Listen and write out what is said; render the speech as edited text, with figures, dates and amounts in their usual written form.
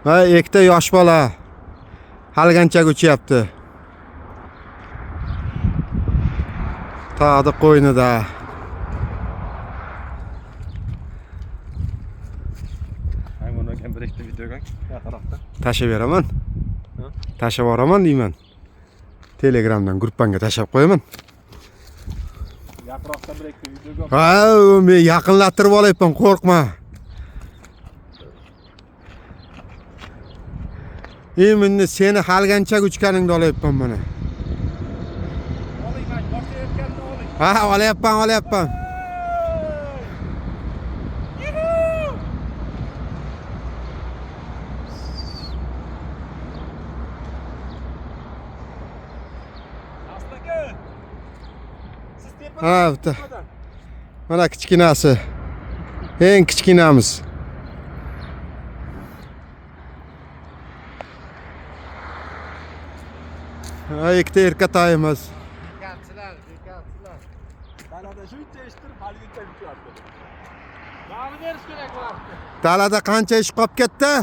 Va ikkita yosh bola halgancha uchyapti. Tog'ni qo'ynida. Bundan bir ikkita videoga yaqinroqda. Tashib beraman. Tashib boraman deyman. Telegramdan gruppanga tashab qo'yaman. Yaqinroqda bir ikkita videoga. Ha, men yaqinlattirib olayapman, qo'rqma. Endi seni halgancha uchganingni olayapman mana. Olayman, boshlayotganini oling. Ha, olyapman. Aslaka. Siz tepadan. Ha, bitta. Mana kichkinasi. Eng kichkinamiz. Ha, ikkita erkatoyimiz. Bekatchilar. Dalada shuncha ishtirib, haligacha uchyapti. Nima berish kerak bo'ladi? Dalada qancha ish qolib ketdi?